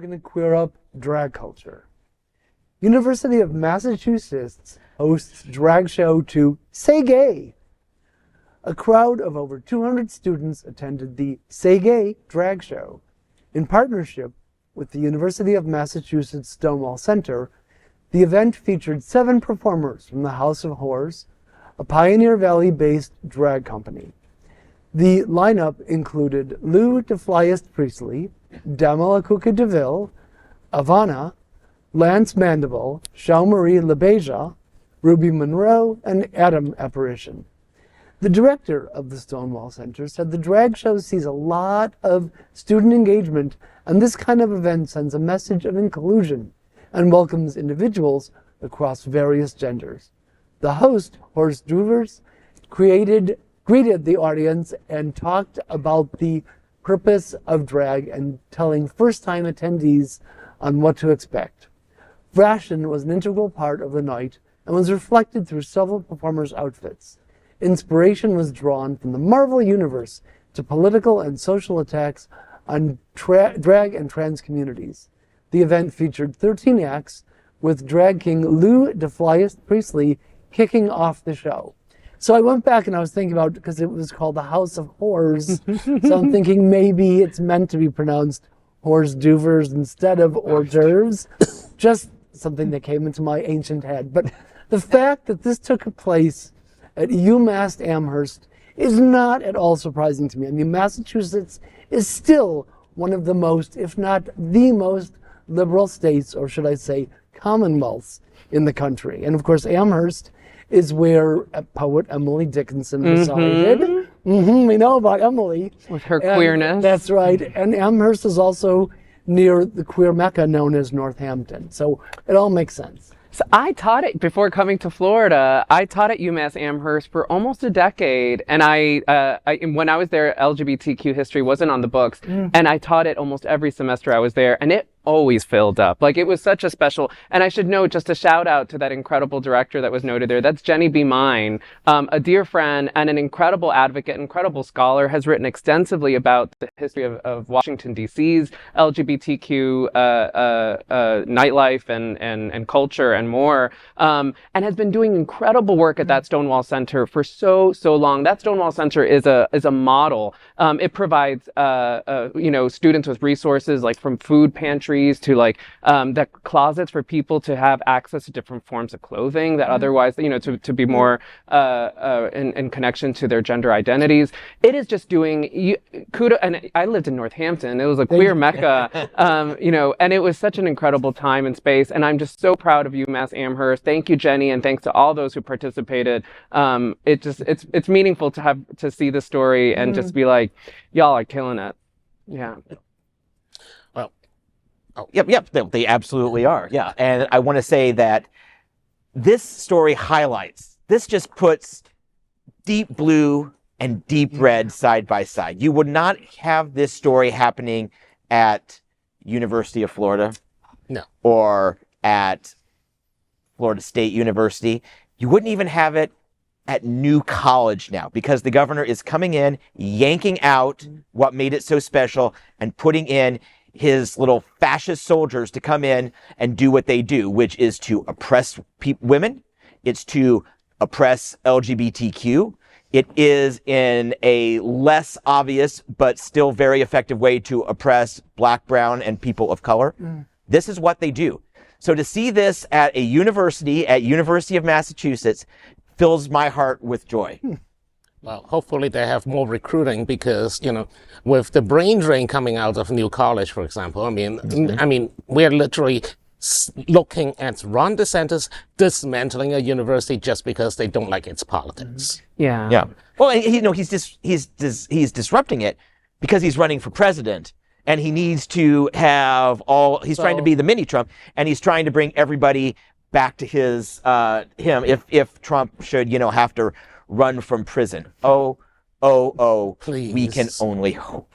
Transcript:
we're going to queer up drag culture. University of Massachusetts hosts drag show to Say Gay. A crowd of over 200 students attended the Say Gay drag show. In partnership with the University of Massachusetts Stonewall Center, the event featured 7 performers from the House of Hors, a Pioneer Valley-based drag company. The lineup included Loo D'flyest Priestly, Damela Cuca DeVille, Ivanna, Lance Mandible, Xiomarie LaBeija, Ruby Monroe, and Adam Apparition. The director of the Stonewall Center said the drag show sees a lot of student engagement, and this kind of event sends a message of inclusion and welcomes individuals across various genders. The host, Hors D'oeuvres, greeted the audience and talked about the purpose of drag and telling first-time attendees on what to expect. Fashion was an integral part of the night and was reflected through several performers' outfits. Inspiration was drawn from the Marvel Universe to political and social attacks on drag and trans communities. The event featured 13 acts, with drag king Loo D'flyest Priestly kicking off the show. So I went back and I was thinking about, because it was called the House of Hors, so I'm thinking maybe it's meant to be pronounced Hors D'oeuvres instead of hors d'oeuvres. Just something that came into my ancient head. But the fact that this took place at UMass Amherst is not at all surprising to me. I mean, Massachusetts is still one of the most, if not the most, liberal states, or should I say commonwealths, in the country. And of course, Amherst is where poet Emily Dickinson resided. We know about Emily. With her queerness. That's right. And Amherst is also near the queer mecca known as Northampton. So it all makes sense. So I taught it before coming to Florida. I taught at UMass Amherst for almost a decade, and when I was there, LGBTQ history wasn't on the books, and I taught it almost every semester I was there, and it always filled up. Like, it was such a special, and I should note, just a shout out to that incredible director that was noted there. That's Genny Beemyn, a dear friend and an incredible advocate, incredible scholar, has written extensively about the history of Washington, D.C.'s LGBTQ nightlife and culture and more, and has been doing incredible work at that Stonewall Center for so long. That Stonewall Center is a model. It provides students with resources, like from food pantries to the closets for people to have access to different forms of clothing that otherwise, to be more in connection to their gender identities. It is just doing kudos. And I lived in Northampton. It was a queer mecca, and it was such an incredible time and space. And I'm just so proud of UMass Amherst. Thank you, Genny, and thanks to all those who participated. It's meaningful to see the story and just be like, y'all are killing it. Yeah. Yep, they absolutely are. Yeah, and I want to say that this story this just puts deep blue and deep red side by side. You would not have this story happening at University of Florida, no, or at Florida State University. You wouldn't even have it at New College now, because the governor is coming in, yanking out what made it so special and putting in his little fascist soldiers to come in and do what they do, which is to oppress women. It's to oppress LGBTQ. It is in a less obvious but still very effective way to oppress Black, brown, and people of color. This is what they do. So to see this at a university, at University of Massachusetts, fills my heart with joy. Well, hopefully they have more recruiting, because, with the brain drain coming out of New College, for example, I mean, we're literally looking at Ron DeSantis dismantling a university just because they don't like its politics. Yeah. Well, he's disrupting it because he's running for president, and he needs to have he's trying to be the mini Trump, and he's trying to bring everybody back to him if Trump should, have to run from prison. Please. We can only hope.